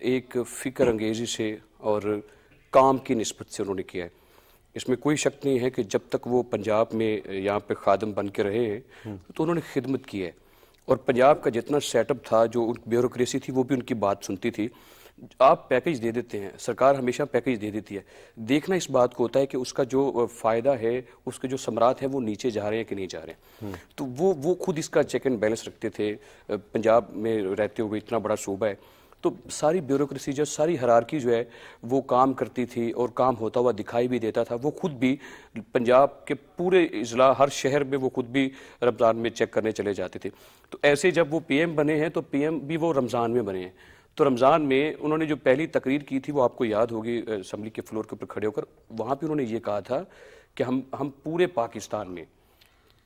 ایک فکر انگیزی سے اور کام کی نسبت سے انہوں نے کیا ہے. اس میں کوئی شک نہیں ہے کہ جب تک وہ پنجاب میں یہاں پہ خادم بن کے رہے ہیں تو انہوں نے خدمت کی ہے, اور پنجاب کا جتنا سیٹ اپ تھا, جو بیوروکریسی تھی, وہ بھی ان کی بات سنتی تھی. آپ پیکیج دے دیتے ہیں, سرکار ہمیشہ پیکیج دے دیتی ہے, دیکھنا اس بات کو ہوتا ہے کہ اس کا جو فائدہ ہے, اس کے جو ثمرات ہیں وہ نیچے جا رہے ہیں کہ نہیں جا رہے ہیں. تو وہ خود اس کا چیک اینڈ بیلنس رکھتے تھے. پنجاب میں رہتے ہوئے اتنا بڑا صوبہ ہے تو ساری بیوروکریسی جو ساری ہرارکی جو ہے وہ کام کرتی تھی اور کام ہوتا ہوا دکھائی بھی دیتا تھا. وہ خود بھی پنجاب کے پورے اضلاع ہر شہر میں وہ خود بھی رمضان میں چیک کرنے چلے جاتے تھے. تو ایسے جب وہ پی ایم بنے ہیں تو پی ایم بھی وہ رمضان میں بنے ہیں. تو رمضان میں انہوں نے جو پہلی تقریر کی تھی وہ آپ کو یاد ہوگی, اسمبلی کے فلور کے اوپر کھڑے ہو کر, وہاں پہ انہوں نے یہ کہا تھا کہ ہم پورے پاکستان میں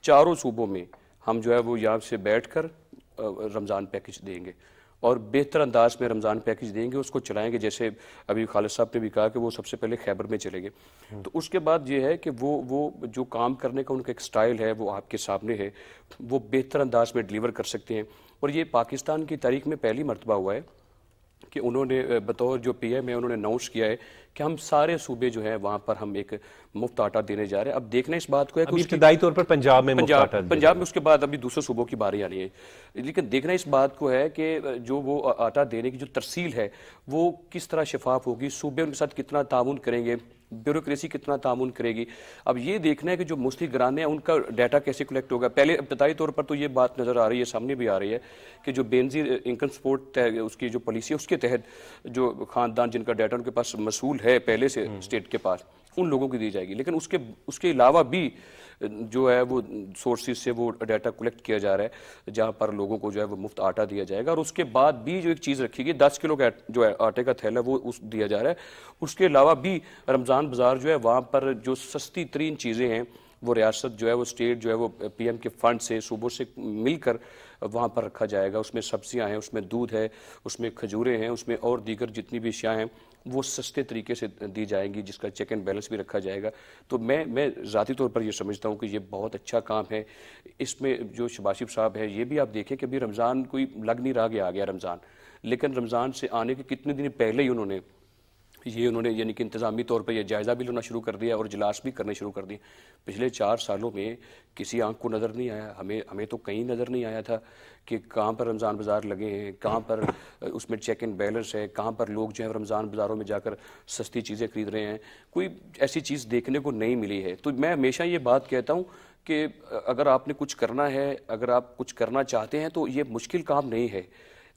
چاروں صوبوں میں ہم جو ہے وہ یہاں سے بیٹھ کر رمضان پیکج دیں گے اور بہتر انداز میں رمضان پیکج دیں گے, اس کو چلائیں گے. جیسے ابھی خالد صاحب نے بھی کہا کہ وہ سب سے پہلے خیبر میں چلے گئے. تو اس کے بعد یہ ہے کہ وہ جو کام کرنے کا ان کا ایک سٹائل ہے وہ آپ کے سامنے ہے, وہ بہتر انداز میں ڈیلیور کر سکتے ہیں. اور یہ پاکستان کی تاریخ میں پہلی مرتبہ ہوا ہے کہ انہوں نے بطور جو پی ایم ہے انہوں نے اناؤنس کیا ہے کہ ہم سارے صوبے جو ہیں وہاں پر ہم ایک مفت آٹا دینے جا رہے ہیں. اب دیکھنا اس بات کو ہے کہ ابتدائی طور پر پنجاب میں پنجاب میں اس کے بعد ابھی دوسرے صوبوں کی باری آنی ہے, لیکن دیکھنا اس بات کو ہے کہ جو وہ آٹا دینے کی جو ترسیل ہے وہ کس طرح شفاف ہوگی, صوبے ان کے ساتھ کتنا تعاون کریں گے, بیوروکریسی کتنا تعاون کرے گی. اب یہ دیکھنا ہے کہ جو مستحق گھرانے ہیں ان کا ڈیٹا کیسے کلیکٹ ہوگا. پہلے ابتدائی طور پر تو یہ بات نظر آ رہی ہے, سامنے بھی آ رہی ہے کہ جو بینظیر انکم سپورٹ اس کی جو پالیسی ہے اس کے تحت جو خاندان جن کا ڈیٹا ان کے پاس موصول ہے پہلے سے اسٹیٹ کے پاس, ان لوگوں کی دی جائے گی. لیکن اس کے علاوہ بھی جو ہے وہ سورسز سے وہ ڈیٹا کلیکٹ کیا جا رہا ہے جہاں پر لوگوں کو جو ہے وہ مفت آٹا دیا جائے گا. اور اس کے بعد بھی جو ایک چیز رکھی گئی 10 کلو کا جو ہے آٹے کا تھیلا وہ دیا جا رہا ہے. اس کے علاوہ بھی رمضان بازار جو ہے وہاں پر جو سستی ترین چیزیں ہیں وہ ریاست جو ہے وہ اسٹیٹ جو ہے وہ پی ایم کے فنڈ سے صوبوں سے مل کر وہاں پر رکھا جائے گا. اس میں سبزیاں ہیں, اس میں دودھ ہے, اس میں کھجوریں ہیں, اس میں اور دیگر جتنی بھی اشیاء ہیں وہ سستے طریقے سے دی جائیں گی, جس کا چیک اینڈ بیلنس بھی رکھا جائے گا. تو میں ذاتی طور پر یہ سمجھتا ہوں کہ یہ بہت اچھا کام ہے. اس میں جو شہباز شریف صاحب ہے یہ بھی آپ دیکھیں کہ ابھی رمضان کوئی لگ نہیں رہا کہ آ گیا رمضان, لیکن رمضان سے آنے کے کتنے دن پہلے ہی انہوں نے یعنی کہ انتظامی طور پر یہ جائزہ بھی لینا شروع کر دیا اور اجلاس بھی کرنے شروع کر دیے. پچھلے 4 سالوں میں کسی آنکھ کو نظر نہیں آیا, ہمیں تو کہیں نظر نہیں آیا تھا کہ کہاں پر رمضان بازار لگے ہیں, کہاں پر اس میں چیک اینڈ بیلنس ہے, کہاں پر لوگ جو ہے رمضان بازاروں میں جا کر سستی چیزیں خرید رہے ہیں. کوئی ایسی چیز دیکھنے کو نہیں ملی ہے. تو میں ہمیشہ یہ بات کہتا ہوں کہ اگر آپ نے کچھ کرنا ہے, اگر آپ کچھ کرنا چاہتے ہیں تو یہ مشکل کام نہیں ہے,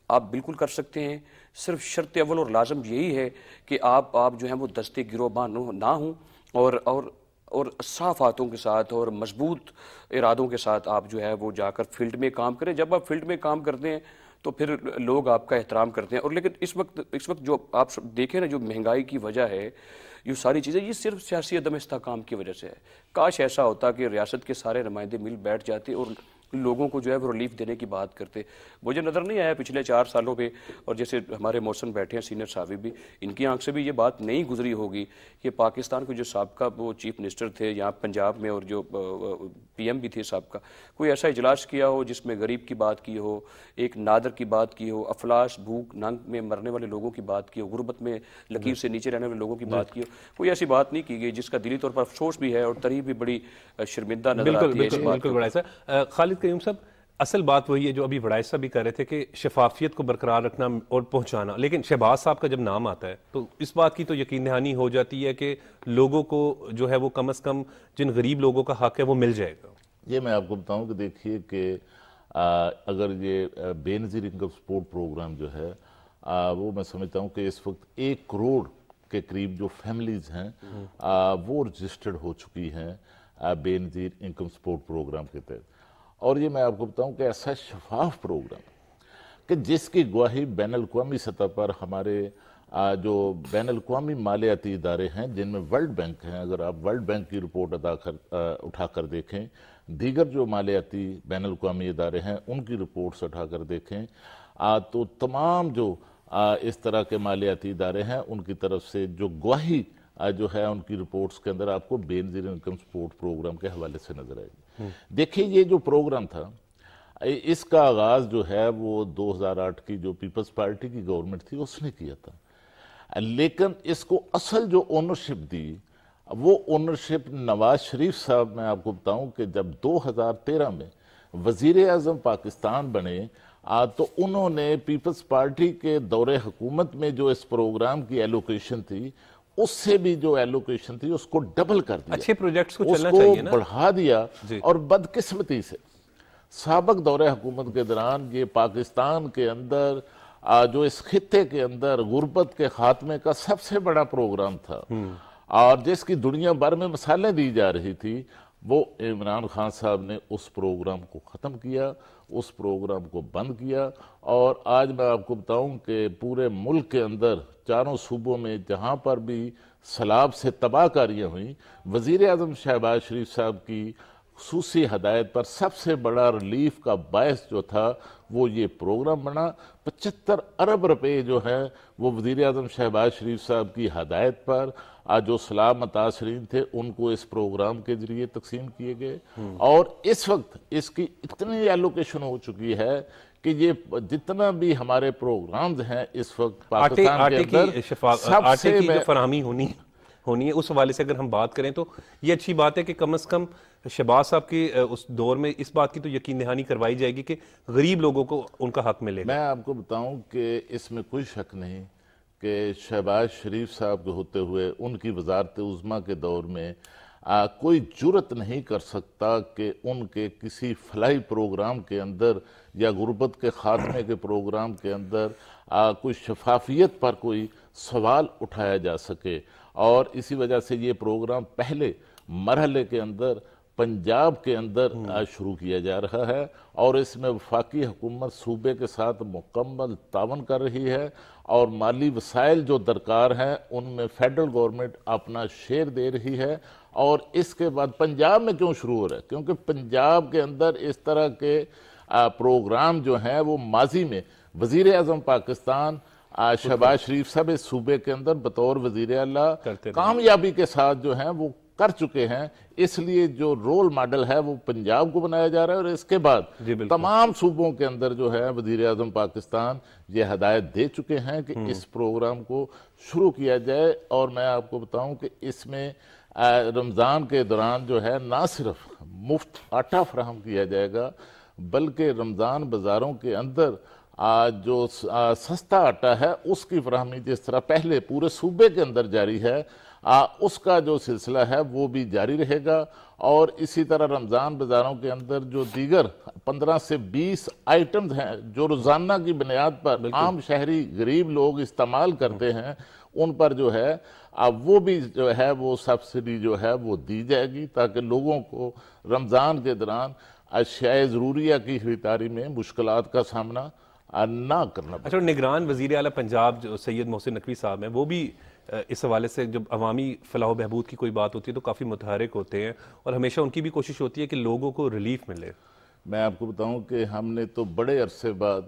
آپ بالکل کر سکتے ہیں. صرف شرط اول اور لازم یہی ہے کہ آپ جو ہیں وہ دستے گروباں نہ ہوں اور صاف ہاتھوں کے ساتھ اور مضبوط ارادوں کے ساتھ آپ جو ہے وہ جا کر فیلڈ میں کام کریں. جب آپ فیلڈ میں کام کرتے ہیں تو پھر لوگ آپ کا احترام کرتے ہیں. اور لیکن اس وقت جو آپ دیکھیں نا جو مہنگائی کی وجہ ہے, یہ ساری چیزیں یہ صرف سیاسی عدم استحکام کی وجہ سے ہے. کاش ایسا ہوتا کہ ریاست کے سارے نمائندے مل بیٹھ جاتے اور لوگوں کو جو ہے وہ ریلیف دینے کی بات کرتے. مجھے نظر نہیں آیا پچھلے 4 سالوں میں, اور جیسے ہمارے محسن بیٹھے ہیں سینئر صحافی بھی, ان کی آنکھ سے بھی یہ بات نہیں گزری ہوگی کہ پاکستان کے جو سابقہ وہ چیف منسٹر تھے یہاں پنجاب میں اور جو پی ایم بھی تھے سابقہ, کوئی ایسا اجلاس کیا ہو جس میں غریب کی بات کی ہو, ایک نادر کی بات کی ہو, افلاس بھوک ننگ میں مرنے والے لوگوں کی بات کی ہو, غربت میں لکیر سے نیچے رہنے والے لوگوں کی بات کی ہو. کوئی ایسی بات نہیں کی گئی جس کا دلی طور پر افسوس بھی ہے اور تاریخ بھی بڑی شرمندہ نظر آتی ہے. بالکل بڑا ایسا خالد قیوم صاحب, اصل بات وہی ہے جو ابھی وڑائچ صاحب بھی کر رہے تھے کہ شفافیت کو برقرار رکھنا اور پہنچانا. لیکن شہباز صاحب کا جب نام آتا ہے تو اس بات کی تو یقین دہانی ہو جاتی ہے کہ لوگوں کو جو ہے وہ کم از کم جن غریب لوگوں کا حق ہے وہ مل جائے گا. یہ میں آپ کو بتاؤں کہ دیکھیے کہ اگر یہ بے نظیر انکم سپورٹ پروگرام جو ہے وہ میں سمجھتا ہوں کہ اس وقت 1 کروڑ کے قریب جو فیملیز ہیں وہ رجسٹرڈ ہو چکی ہیں بے نظیر انکم سپورٹ پروگرام کے تحت. اور یہ میں آپ کو بتاؤں کہ ایسا شفاف پروگرام کہ جس کی گواہی بین الاقوامی سطح پر ہمارے جو بین الاقوامی مالیاتی ادارے ہیں جن میں ورلڈ بینک ہیں, اگر آپ ورلڈ بینک کی رپورٹ اٹھا کر دیکھیں, دیگر جو مالیاتی بین الاقوامی ادارے ہیں ان کی رپورٹس اٹھا کر دیکھیں, تو تمام جو اس طرح کے مالیاتی ادارے ہیں ان کی طرف سے جو گواہی جو ہے ان کی رپورٹس کے اندر آپ کو بے نظیر انکم سپورٹ پروگرام کے حوالے سے نظر آئے گی. دیکھیں یہ جو پروگرام تھا اس کا آغاز جو ہے وہ 2008 کی جو پیپلز پارٹی کی گورنمنٹ تھی اس نے کیا تھا، لیکن اس کو اصل جو اونرشپ دی وہ اونرشپ نواز شریف صاحب، میں آپ کو بتاؤں کہ جب 2013 میں وزیر اعظم پاکستان بنے تو انہوں نے پیپلز پارٹی کے دور حکومت میں جو اس پروگرام کی ایلوکیشن تھی اس سے بھی جو ایلوکیشن تھی اس کو ڈبل کر دیا، اچھے پروجیکٹس کو اس چلنا کو چاہیے نا، بڑھا دیا۔ اور بدقسمتی سے سابق دور حکومت کے دوران یہ پاکستان کے اندر جو اس خطے کے اندر غربت کے خاتمے کا سب سے بڑا پروگرام تھا اور جس کی دنیا بھر میں مثالیں دی جا رہی تھی، وہ عمران خان صاحب نے اس پروگرام کو ختم کیا، اس پروگرام کو بند کیا۔ اور آج میں آپ کو بتاؤں کہ پورے ملک کے اندر چاروں صوبوں میں جہاں پر بھی سیلاب سے تباہ کاریاں ہوئیں، وزیر اعظم شہباز شریف صاحب کی خصوصی ہدایت پر سب سے بڑا ریلیف کا باعث جو تھا وہ یہ پروگرام بنا۔ 75 ارب روپے جو ہیں وہ وزیر اعظم شہباز شریف صاحب کی ہدایت پر جو سیلاب متاثرین تھے ان کو اس پروگرام کے ذریعے تقسیم کیے گئے، اور اس وقت اس کی اتنی ایلوکیشن ہو چکی ہے کہ یہ جتنا بھی ہمارے پروگرامز ہیں اس وقت پاکستان کے اندر آٹے کی جو فراہمی ہونی ہے اس حوالے سے اگر ہم بات کریں تو یہ اچھی بات ہے کہ کم از کم شہباز صاحب کے اس دور میں اس بات کی تو یقین دہانی کروائی جائے گی کہ غریب لوگوں کو ان کا حق ملے گا۔ میں آپ کو بتاؤں کہ اس میں کوئی شک نہیں کہ شہباز شریف صاحب کے ہوتے ہوئے ان کی وزارت عظمیٰ کے دور میں کوئی جرت نہیں کر سکتا کہ ان کے کسی فلاحی پروگرام کے اندر یا غربت کے خاتمے کے پروگرام کے اندر کوئی شفافیت پر کوئی سوال اٹھایا جا سکے۔ اور اسی وجہ سے یہ پروگرام پہلے مرحلے کے اندر پنجاب کے اندر شروع کیا جا رہا ہے، اور اس میں وفاقی حکومت صوبے کے ساتھ مکمل تعاون کر رہی ہے، اور مالی وسائل جو درکار ہیں ان میں فیڈرل گورنمنٹ اپنا شیئر دے رہی ہے۔ اور اس کے بعد پنجاب میں کیوں شروع ہو رہا ہے؟ کیونکہ پنجاب کے اندر اس طرح کے پروگرام جو ہیں وہ ماضی میں وزیر اعظم پاکستان شہباز شریف صاحب اس صوبے کے اندر بطور وزیر اعلیٰ کامیابی کے ساتھ جو ہیں وہ کر چکے ہیں، اس لیے جو رول ماڈل ہے وہ پنجاب کو بنایا جا رہا ہے۔ اور اس کے بعد تمام صوبوں کے اندر جو ہے وزیر اعظم پاکستان یہ ہدایت دے چکے ہیں کہ اس پروگرام کو شروع کیا جائے۔ اور میں آپ کو بتاؤں کہ اس میں رمضان کے دوران جو ہے نہ صرف مفت آٹا فراہم کیا جائے گا بلکہ رمضان بازاروں کے اندر جو سستا آٹا ہے اس کی فراہمی جس طرح پہلے پورے صوبے کے اندر جاری ہے اس کا جو سلسلہ ہے وہ بھی جاری رہے گا۔ اور اسی طرح رمضان بازاروں کے اندر جو دیگر 15 سے 20 آئٹمز ہیں جو روزانہ کی بنیاد پر عام شہری غریب لوگ استعمال کرتے ہیں ان پر جو ہے وہ بھی جو ہے وہ سبسڈی جو ہے وہ دی جائے گی تاکہ لوگوں کو رمضان کے دوران اشیاء ضروریہ کی خریداری میں مشکلات کا سامنا نہ کرنا پڑے۔ اچھا، نگران وزیر اعلیٰ پنجاب جو سید محسن نقوی صاحب ہیں وہ بھی اس حوالے سے جب عوامی فلاح و بہبود کی کوئی بات ہوتی ہے تو کافی متحرک ہوتے ہیں، اور ہمیشہ ان کی بھی کوشش ہوتی ہے کہ لوگوں کو ریلیف ملے۔ میں آپ کو بتاؤں کہ ہم نے تو بڑے عرصے بعد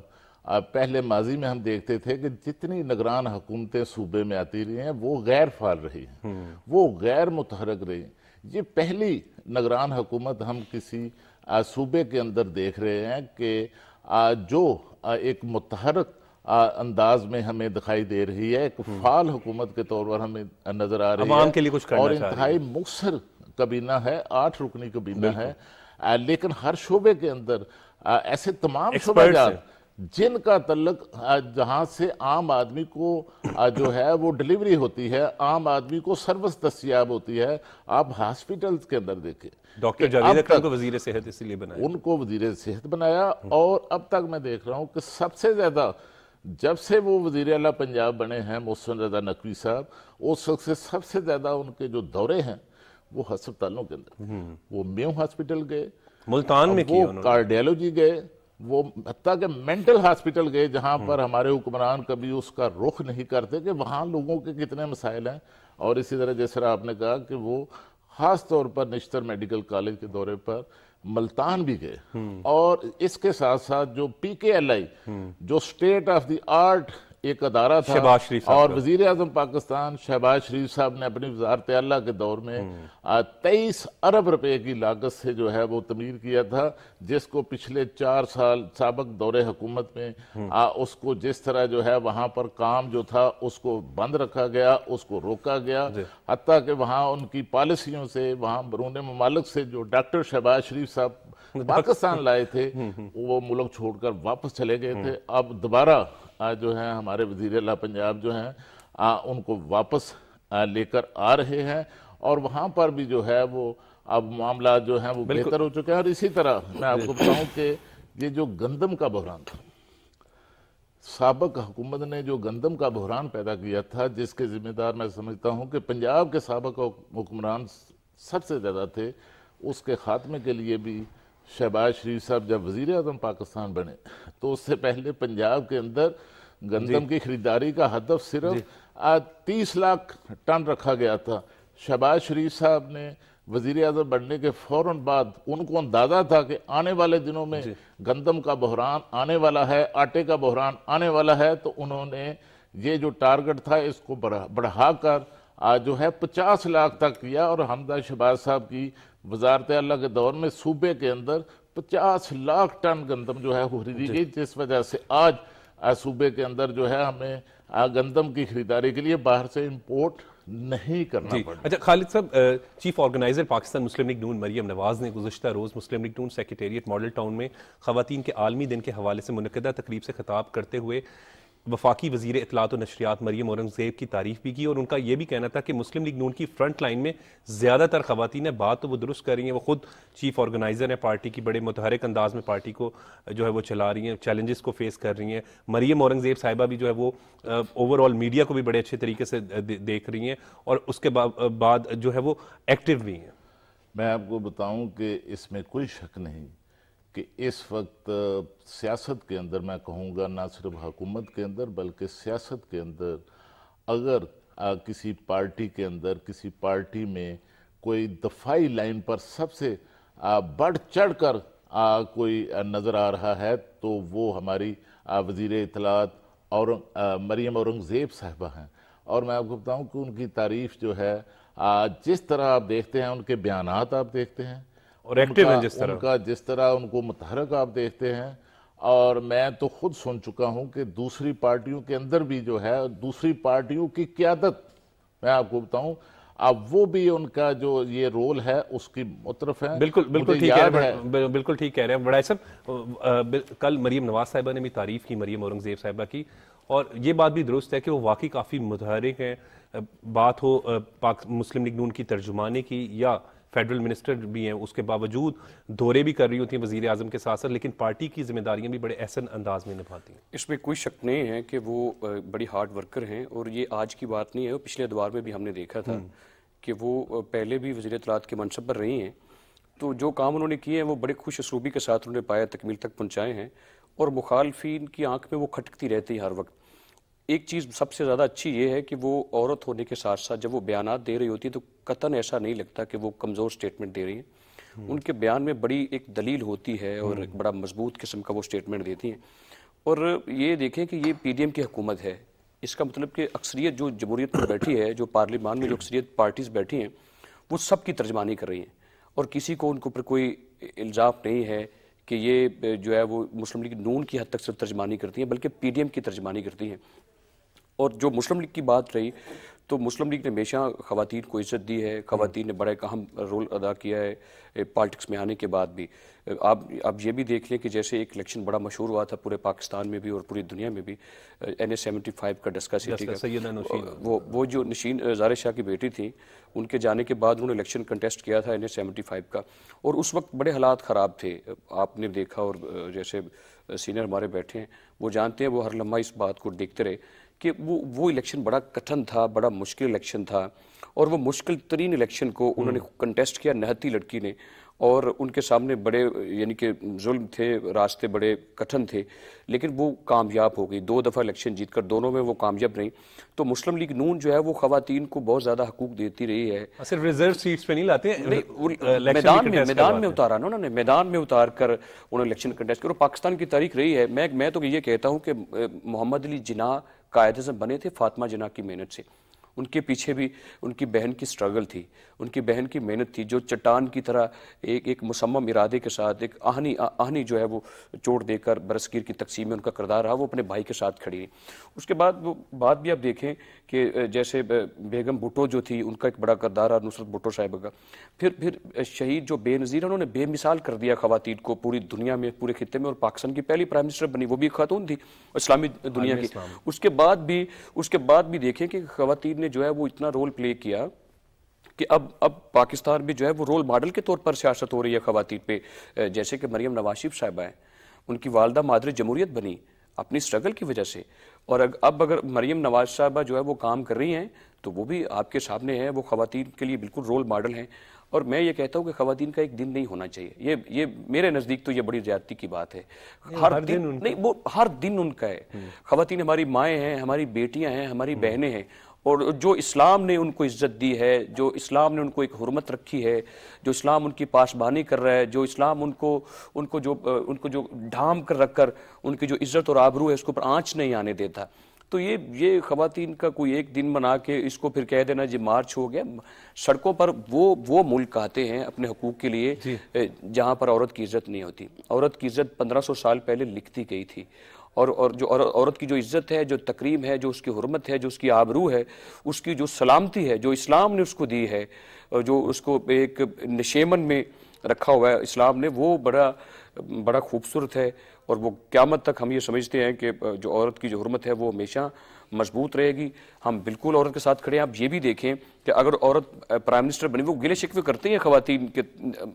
پہلے ماضی میں ہم دیکھتے تھے کہ جتنی نگران حکومتیں صوبے میں آتی رہی ہیں وہ غیر فعال رہی ہیں، وہ غیر متحرک رہی ہیں۔ یہ پہلی نگران حکومت ہم کسی صوبے کے اندر دیکھ رہے ہیں کہ جو ایک متحرک انداز میں ہمیں دکھائی دے رہی ہے، ایک فعال حکومت کے طور پر ہمیں نظر آ رہی ہے، عوام کے لیے کچھ کرنا اور چاہ رہی ہے۔ انتہائی مؤثر کابینہ ہے، 8 رکنی کابینہ ہے، لیکن ہر شعبے کے اندر ایسے تمام شعبہ جات جن کا تعلق جہاں سے عام آدمی کو جو ہے وہ ڈیلیوری ہوتی ہے، عام آدمی کو سروس دستیاب ہوتی ہے۔ آپ ہاسپیٹلز کے اندر دیکھیں، ڈاکٹر جاوید اکرم کو وزیر صحت اس لیے بنایا، ان کو وزیر صحت بنایا، اور اب تک میں دیکھ رہا ہوں کہ سب سے زیادہ جب سے وہ وزیر اعلیٰ پنجاب بنے ہیں محسن رضا نقوی صاحب، اس وقت سے سب سے زیادہ ان کے جو دورے ہیں وہ ہسپتالوں کے اندر، وہ میو ہاسپٹل گئے، ملتان میں کیا انہوں نے، کارڈیالوجی گئے، وہ حتیٰ کہ مینٹل ہاسپٹل گئے جہاں پر ہمارے حکمران کبھی اس کا رخ نہیں کرتے کہ وہاں لوگوں کے کتنے مسائل ہیں۔ اور اسی طرح جس طرح آپ نے کہا کہ وہ خاص طور پر نشتر میڈیکل کالج کے دورے پر ملتان بھی گئے، اور اس کے ساتھ ساتھ جو پی کے ایل آئی جو اسٹیٹ آف دی آرٹ ایک ادارہ تھا شہباز شریف صاحب اور وزیر اعظم پاکستان شہباز شریف صاحب نے اپنی وزارت اعلیٰ کے دور میں 23 ارب روپے کی لاگت سے جو ہے وہ تعمیر کیا تھا، جس کو پچھلے 4 سال سابق دور حکومت میں اس کو جس طرح جو ہے وہاں پر کام جو تھا اس کو بند رکھا گیا، اس کو روکا گیا، حتیٰ کہ وہاں ان کی پالیسیوں سے وہاں بیرون ممالک سے جو ڈاکٹر شہباز شریف صاحب پاکستان لائے تھے وہ ملک چھوڑ کر واپس چلے گئے تھے۔ اب دوبارہ جو ہیں ہمارے وزیر اعلیٰ پنجاب جو ہیں ان کو واپس لے کر آ رہے ہیں، اور وہاں پر بھی جو ہے وہ اب معاملات جو ہیں وہ بہتر ہو چکے ہیں۔ اور اسی طرح میں آپ کو بتاؤں کہ یہ جو گندم کا بحران تھا، سابق حکومت نے جو گندم کا بحران پیدا کیا تھا، جس کے ذمہ دار میں سمجھتا ہوں کہ پنجاب کے سابق حکمران سب سے زیادہ تھے، اس کے خاتمے کے لیے بھی شہباز شریف صاحب جب وزیر اعظم پاکستان بنے تو اس سے پہلے پنجاب کے اندر گندم کی خریداری کا ہدف صرف 30 لاکھ ٹن رکھا گیا تھا۔ شہباز شریف صاحب نے وزیر اعظم بننے کے فوراً بعد ان کو اندازہ تھا کہ آنے والے دنوں میں گندم کا بحران آنے والا ہے، آٹے کا بحران آنے والا ہے، تو انہوں نے یہ جو ٹارگٹ تھا اس کو بڑھا کر جو ہے 50 لاکھ تک کیا، اور حمزہ شہباز صاحب کی وزارت اعلیٰ کے دور میں صوبے کے اندر 50 لاکھ ٹن گندم جو ہے وہ خریدی گئی، جس وجہ سے آج صوبے کے اندر جو ہے ہمیں گندم کی خریداری کے لیے باہر سے امپورٹ نہیں کرنا پڑا۔ اچھا خالد صاحب، چیف آرگنائزر پاکستان مسلم لیگ نون مریم نواز نے گزشتہ روز مسلم لیگ نون سیکریٹریٹ ماڈل ٹاؤن میں خواتین کے عالمی دن کے حوالے سے منعقدہ تقریب سے خطاب کرتے ہوئے وفاقی وزیر اطلاعات و نشریات مریم اورنگزیب کی تعریف بھی کی، اور ان کا یہ بھی کہنا تھا کہ مسلم لیگ نون کی فرنٹ لائن میں زیادہ تر خواتین ہیں۔ بات تو وہ درست کر رہی ہیں، وہ خود چیف آرگنائزر ہیں پارٹی کی، بڑے متحرک انداز میں پارٹی کو جو ہے وہ چلا رہی ہیں، چیلنجز کو فیس کر رہی ہیں۔ مریم اورنگزیب صاحبہ بھی جو ہے وہ اوور آل میڈیا کو بھی بڑے اچھے طریقے سے دیکھ رہی ہیں، اور اس کے بعد جو ہے وہ ایکٹیو بھی ہیں۔ میں آپ کو بتاؤں کہ اس میں کوئی شک نہیں کہ اس وقت سیاست کے اندر، میں کہوں گا نہ صرف حکومت کے اندر بلکہ سیاست کے اندر، اگر کسی پارٹی کے اندر کسی پارٹی میں کوئی دفاعی لائن پر سب سے بڑھ چڑھ کر کوئی نظر آ رہا ہے تو وہ ہماری وزیر اطلاعات اور مریم اورنگزیب صاحبہ ہیں۔ اور میں آپ کو بتاؤں کہ ان کی تعریف جو ہے جس طرح آپ دیکھتے ہیں، ان کے بیانات آپ دیکھتے ہیں، اور ایکٹیو ہیں جس طرح ان کو متحرک آپ دیکھتے ہیں، اور میں تو خود سن چکا ہوں کہ دوسری پارٹیوں کے اندر بھی جو ہے دوسری پارٹیوں کی قیادت، میں آپ کو بتاؤں اب وہ بھی ان کا جو یہ رول ہے اس کی مطرف ہے۔ بالکل ٹھیک کہہ رہے ہیں بڑا صاحب۔ کل مریم نواز صاحبہ نے بھی تعریف کی مریم اورنگزیب صاحبہ کی، اور یہ بات بھی درست ہے کہ وہ واقعی کافی متحرک ہیں، بات ہو مسلم لیگ نون کی ترجمانی کی یا فیڈرل منسٹر بھی ہیں، اس کے باوجود دورے بھی کر رہی ہوتی ہیں وزیر اعظم کے ساتھ ساتھ، لیکن پارٹی کی ذمہ داریاں بھی بڑے احسن انداز میں نبھاتی ہیں۔ اس میں کوئی شک نہیں ہے کہ وہ بڑی ہارڈ ورکر ہیں، اور یہ آج کی بات نہیں ہے، وہ پچھلے ادوار میں بھی ہم نے دیکھا تھا کہ وہ پہلے بھی وزیر اطلاعات کے منصب پر رہی ہیں، تو جو کام انہوں نے کیے ہیں وہ بڑے خوش اسلوبی کے ساتھ انہوں نے پایا تکمیل تک پہنچائے ہیں، اور مخالفین کی آنکھ میں وہ کھٹکتی رہتی ہے ہر وقت۔ ایک چیز سب سے زیادہ اچھی یہ ہے کہ وہ عورت ہونے کے ساتھ ساتھ جب وہ بیانات دے رہی ہوتی ہے تو قطعاً ایسا نہیں لگتا کہ وہ کمزور سٹیٹمنٹ دے رہی ہیں، ان کے بیان میں بڑی ایک دلیل ہوتی ہے اور ایک بڑا مضبوط قسم کا وہ سٹیٹمنٹ دیتی ہیں۔ اور یہ دیکھیں کہ یہ پی ڈی ایم کی حکومت ہے، اس کا مطلب کہ اکثریت جو جمہوریت میں بیٹھی ہے، جو پارلیمان میں جو اکثریت پارٹیز بیٹھی ہیں، وہ سب کی ترجمانی کر رہی ہیں، اور کسی کو ان کے اوپر کوئی الزام نہیں ہے کہ یہ جو ہے وہ مسلم لیگ نون کی حد تک صرف ترجمانی کرتی ہیں، بلکہ پی ڈی ایم کی ترجمانی کرتی ہیں۔ اور جو مسلم لیگ کی بات رہی تو مسلم لیگ نے ہمیشہ خواتین کو عزت دی ہے، خواتین نے بڑا ایک اہم رول ادا کیا ہے پالیٹکس میں آنے کے بعد بھی۔ آپ یہ بھی دیکھ لیں کہ جیسے ایک الیکشن بڑا مشہور ہوا تھا پورے پاکستان میں بھی اور پوری دنیا میں بھی، NS-75 کا ڈسکا سٹی کا، وہ جو نشین زارِ شاہ کی بیٹی تھی، ان کے جانے کے بعد انہوں نے الیکشن کنٹیسٹ کیا تھا NS-75 کا، اور اس وقت بڑے حالات خراب تھے، آپ نے دیکھا، اور جیسے سینئر ہمارے بیٹھے ہیں وہ جانتے ہیں، وہ ہر لمحہ اس بات کو دیکھتے رہے کہ وہ الیکشن بڑا کٹھن تھا، بڑا مشکل الیکشن تھا، اور وہ مشکل ترین الیکشن کو انہوں نے کنٹیسٹ کیا نہتی لڑکی نے، اور ان کے سامنے بڑے یعنی کہ ظلم تھے، راستے بڑے کٹھن تھے، لیکن وہ کامیاب ہو گئی، 2 دفعہ الیکشن جیت کر دونوں میں وہ کامیاب رہی۔ تو مسلم لیگ نون جو ہے وہ خواتین کو بہت زیادہ حقوق دیتی رہی ہے، صرف ریزرو سیٹس پہ نہیں لاتے ہیں، میدان میں اتارا نا انہوں نے، میدان میں اتار کر انہوں نے الیکشن کنٹیسٹ کیا، اور پاکستان کی تاریخ رہی ہے۔ میں تو یہ کہتا ہوں کہ محمد علی جناح قائد اعظم بنے تھے فاطمہ جناح کی محنت سے. ان کے پیچھے بھی ان کی بہن کی سٹرگل تھی, ان کی بہن کی محنت تھی, جو چٹان کی طرح ایک مصمم ارادے کے ساتھ ایک آہنی جو ہے وہ چوٹ دے کر برصغیر کی تقسیم میں ان کا کردار رہا, وہ اپنے بھائی کے ساتھ کھڑی. اس کے بعد وہ بات بھی آپ دیکھیں کہ جیسے بیگم بھٹو جو تھی, ان کا ایک بڑا کردار رہا, نصرت بھٹو صاحبہ کا. پھر شہید جو بے نظیر, انہوں نے بے مثال کر دیا خواتین کو پوری دنیا میں, پورے خطے میں, اور پاکستان کی پہلی پرائم منسٹر بنی, وہ بھی ایک خاتون تھی اسلامی دنیا کی. اس کے بعد بھی دیکھیں کہ خواتین نے جو ہے وہ اتنا رول پلے کیا کہ اب پاکستان میں جو ہے وہ رول ماڈل کے طور پر سیاست ہو رہی ہے خواتین پہ. جیسے کہ مریم نواز شریف صاحبہ ہیں, ان کی والدہ مادر جمہوریت بنی اپنی سٹرگل کی وجہ سے, اور اب اگر مریم نواز صاحبہ جو ہے وہ کام کر رہی ہیں تو وہ بھی آپ کے سامنے ہیں, وہ خواتین کے لیے بالکل رول ماڈل ہیں. اور میں یہ کہتا ہوں کہ خواتین کا ایک دن نہیں ہونا چاہیے, یہ میرے نزدیک تو یہ بڑی زیادتی کی بات ہے. ہر دن نہیں, وہ ہر دن ان کا ہے. خواتین ہماری مائیں ہیں, ہماری بیٹیاں ہیں, ہماری بہنیں ہیں, اور جو اسلام نے ان کو عزت دی ہے, جو اسلام نے ان کو ایک حرمت رکھی ہے, جو اسلام ان کی پاسبانی کر رہا ہے, جو اسلام ان کو جو ڈھام کر رکھ کر ان کی جو عزت اور آبرو ہے اس کو پر آنچ نہیں آنے دیتا. تو یہ خواتین کا کوئی ایک دن بنا کے اس کو پھر کہہ دینا جی مارچ ہو گیا. سڑکوں پر وہ ملک آتے ہیں اپنے حقوق کے لیے جہاں پر عورت کی عزت نہیں ہوتی. عورت کی عزت 1500 سال پہلے لکھتی گئی تھی, اور جو عورت کی جو عزت ہے, جو تکریم ہے, جو اس کی حرمت ہے, جو اس کی آبرو ہے, اس کی جو سلامتی ہے, جو اسلام نے اس کو دی ہے, جو اس کو ایک نشیمن میں رکھا ہوا ہے اسلام نے, وہ بڑا خوبصورت ہے. اور وہ قیامت تک ہم یہ سمجھتے ہیں کہ جو عورت کی جو حرمت ہے وہ ہمیشہ مضبوط رہے گی. ہم بالکل عورت کے ساتھ کھڑے ہیں. آپ یہ بھی دیکھیں کہ اگر عورت پرائم منسٹر بنی, وہ گلے شکوے کرتے ہیں خواتین کے,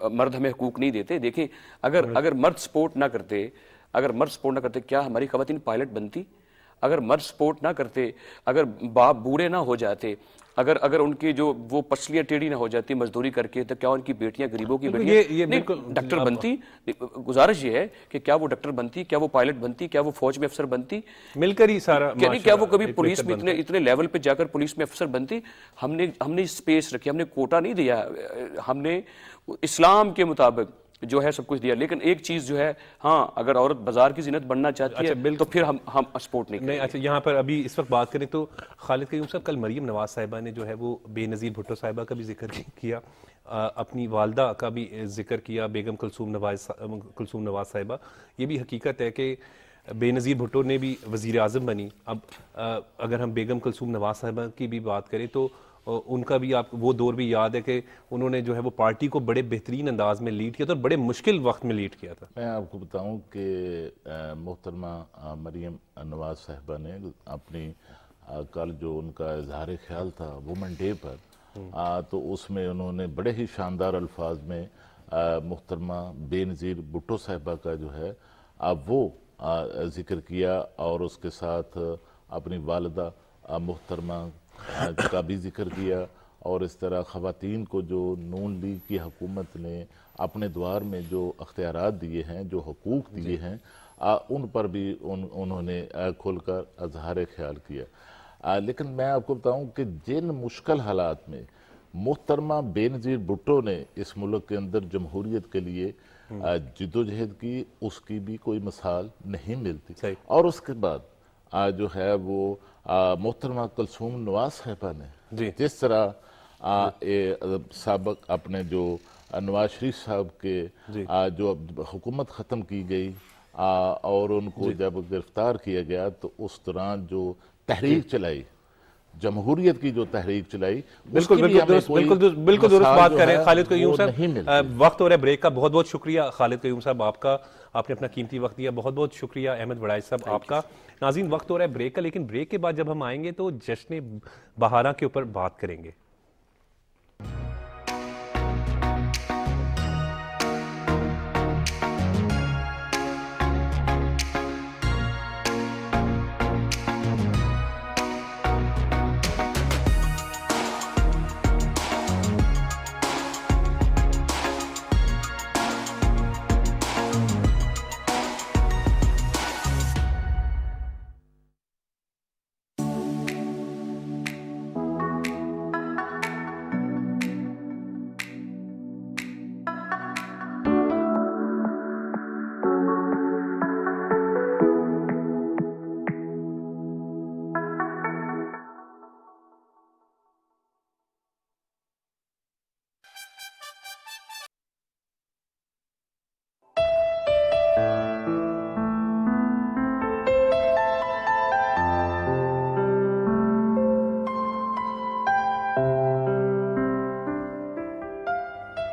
مرد ہمیں حقوق نہیں دیتے. دیکھیں اگر مرد سپورٹ نہ کرتے کیا ہماری خواتین پائلٹ بنتی؟ اگر مرد سپورٹ نہ کرتے, اگر باپ بوڑھے نہ ہو جاتے, اگر ان کی جو وہ پسلیاں ٹیڑھی نہ ہو جاتی مزدوری کر کے, تو کیا ان کی بیٹیاں غریبوں کی بیٹیاں ڈاکٹر بنتی؟ گزارش یہ ہے کہ کیا وہ ڈاکٹر بنتی, کیا وہ پائلٹ بنتی, کیا وہ فوج میں افسر بنتی, مل کر ہی سارا, کیا وہ کبھی پولیس میں اتنے لیول پہ جا کر پولیس میں افسر بنتی؟ ہم نے اسپیس رکھی, ہم نے کوٹا نہیں دیا, ہم نے اسلام کے مطابق جو ہے سب کچھ دیا. لیکن ایک چیز جو ہے, ہاں اگر عورت بازار کی زینت بننا چاہتی ہے تو پھر ہم سپورٹ نہیں کریں. اچھا, یہاں پر ابھی اس وقت بات کریں تو خالد قیوم صاحب, کل مریم نواز صاحبہ نے جو ہے وہ بے نظیر بھٹو صاحبہ کا بھی ذکر کیا, اپنی والدہ کا بھی ذکر کیا, بیگم کلثوم نواز صاحبہ. یہ بھی حقیقت ہے کہ بے نظیر بھٹو نے بھی وزیر اعظم بنی. اب اگر ہم بیگم کلثوم نواز صاحبہ کی بھی بات کریں تو ان کا بھی آپ وہ دور بھی یاد ہے کہ انہوں نے جو ہے وہ پارٹی کو بڑے بہترین انداز میں لیڈ کیا تھا, اور بڑے مشکل وقت میں لیڈ کیا تھا. میں آپ کو بتاؤں کہ محترمہ مریم نواز صاحبہ نے اپنی کل جو ان کا اظہار خیال تھا وومن ڈے پر, تو اس میں انہوں نے بڑے ہی شاندار الفاظ میں محترمہ بے نظیر بھٹو صاحبہ کا جو ہے وہ ذکر کیا, اور اس کے ساتھ اپنی والدہ محترمہ کا بھی ذکر کیا. اور اس طرح خواتین کو جو نون لیگ کی حکومت نے اپنے دوار میں جو اختیارات دیے ہیں, جو حقوق دیے ہیں, ان پر بھی انہوں نے کھل کر اظہار خیال کیا. لیکن میں آپ کو بتاؤں کہ جن مشکل حالات میں محترمہ بے نظیر بھٹو نے اس ملک کے اندر جمہوریت کے لیے جدوجہد کی, اس کی بھی کوئی مثال نہیں ملتی. اور اس کے بعد جو ہے وہ محترمہ کلثوم نواز صاحبہ نے جس طرح سابق اپنے جو نواز شریف صاحب کے جو حکومت ختم کی گئی اور ان کو جب گرفتار کیا گیا, تو اس دوران جو تحریک چلائی, جمہوریت کی جو تحریک چلائی, بالکل درست بات کر رہے ہیں خالد قیوم صاحب. وقت ہو رہا ہے بریک کا. بہت بہت شکریہ خالد قیوم صاحب آپ کا, آپ نے اپنا قیمتی وقت دیا. بہت بہت شکریہ احمد وڑائچ صاحب آپ کا. ناظرین, وقت ہو رہا ہے بریک کا, لیکن بریک کے بعد جب ہم آئیں گے تو جشن بہارا کے اوپر بات کریں گے.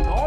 9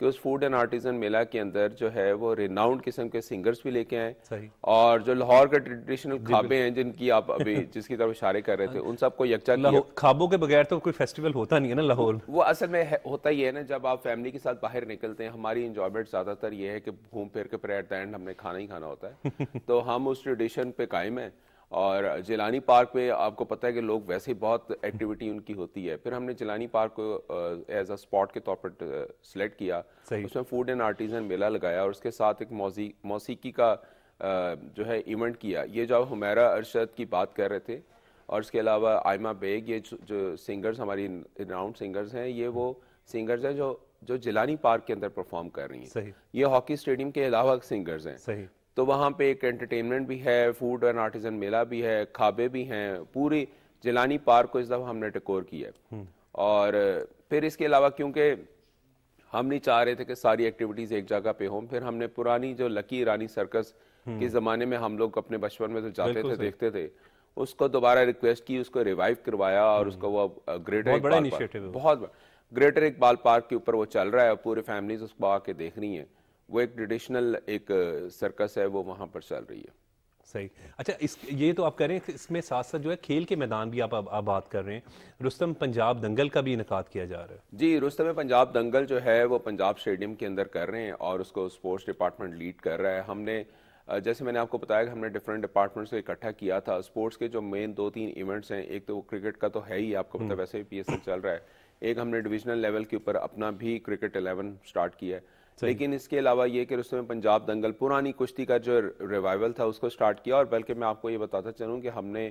کہ اس فوڈ اینڈ آرٹیزن میلہ کے اندر جو ہے وہ ریناؤنڈ قسم کے سنگرز بھی لے کے آئے اور جو لاہور کے ٹریڈیشنل کھابے ہیں جن کی آپ ابھی جس کی طرف اشارے کر رہے تھے ان سب کو یکجا کیا. کھابوں کے بغیر تو کوئی فیسٹیول ہوتا نہیں ہے نا لاہور. وہ اصل میں ہوتا ہی ہے نا, جب آپ فیملی کے ساتھ باہر نکلتے ہیں, ہماری انجوائمنٹ زیادہ تر یہ ہے کہ گھوم پھر کے پھر ایٹ دا اینڈ ہم نے کھانا ہی کھانا ہوتا ہے. تو ہم اس ٹریڈیشن پہ قائم ہیں. اور جیلانی پارک پہ آپ کو پتہ ہے کہ لوگ ویسے ہی بہت ایکٹیویٹی ان کی ہوتی ہے. پھر ہم نے جیلانی پارک کو ایز اے اسپاٹ کے طور پر سلیکٹ کیا, اس میں فوڈ اینڈ آرٹیزن میلہ لگایا اور اس کے ساتھ ایک موسیقی کا جو ہے ایونٹ کیا. یہ جو حمیرہ ارشد کی بات کر رہے تھے اور اس کے علاوہ آئمہ بیگ, یہ جو سنگرز ہماری راؤنڈ سنگرز ہیں, یہ وہ سنگرز ہیں جو جیلانی پارک کے اندر پرفارم کر رہی ہیں. یہ ہاکی اسٹیڈیم کے علاوہ سنگرز ہیں. تو وہاں پہ ایک انٹرٹینمنٹ بھی ہے, فوڈ اینڈ آرٹیزن میلہ بھی ہے, کھابے بھی ہیں. پوری جیلانی پارک کو اس دفعہ ہم نے ڈیکور کیا ہے. اور پھر اس کے علاوہ کیونکہ ہم نہیں چاہ رہے تھے کہ ساری ایکٹیویٹیز ایک جگہ پہ ہوں, پھر ہم نے پرانی جو لکی رانی سرکس کے زمانے میں ہم لوگ اپنے بچپن میں تو جاتے تھے دیکھتے تھے, اس کو دوبارہ ریکویسٹ کی, اس کو ریوائیو کروایا اور اس کو وہ گریٹر اقبال پارک کے اوپر وہ چل رہا ہے اور پورے فیملیز اس کو آ کے دیکھ رہی ہیں. وہ ایک ٹریڈیشنل ایک سرکس ہے, وہ وہاں پر چل رہی ہے. صحیح. اچھا, یہ تو آپ کہہ رہے ہیں کہ اس میں ساتھ ساتھ جو ہے کھیل کے میدان بھی آپ بات کر رہے ہیں. رستم پنجاب دنگل کا بھی انعقاد کیا جا رہا ہے. جی, رستم پنجاب دنگل جو ہے وہ پنجاب اسٹیڈیم کے اندر کر رہے ہیں اور اس کو اسپورٹس ڈپارٹمنٹ لیڈ کر رہا ہے. ہم نے جیسے میں نے آپ کو بتایا کہ ہم نے ڈفرینٹ ڈپارٹمنٹس کو اکٹھا کیا تھا. اسپورٹس کے جو مین 2-3 ایونٹس ہیں, ایک تو وہ کرکٹ کا تو ہے ہی, آپ کو پتہ ویسے بھی پی ایس ایل چل رہا ہے. ایک ہم نے ڈویژنل لیول کے اوپر اپنا بھی کرکٹ 11 سٹارٹ کیا ہے. لیکن اس کے علاوہ یہ کہ رستم پنجاب دنگل پرانی کشتی کا جو ریوائول تھا اس کو سٹارٹ کیا. اور بلکہ میں آپ کو یہ بتاتا چلوں کہ ہم نے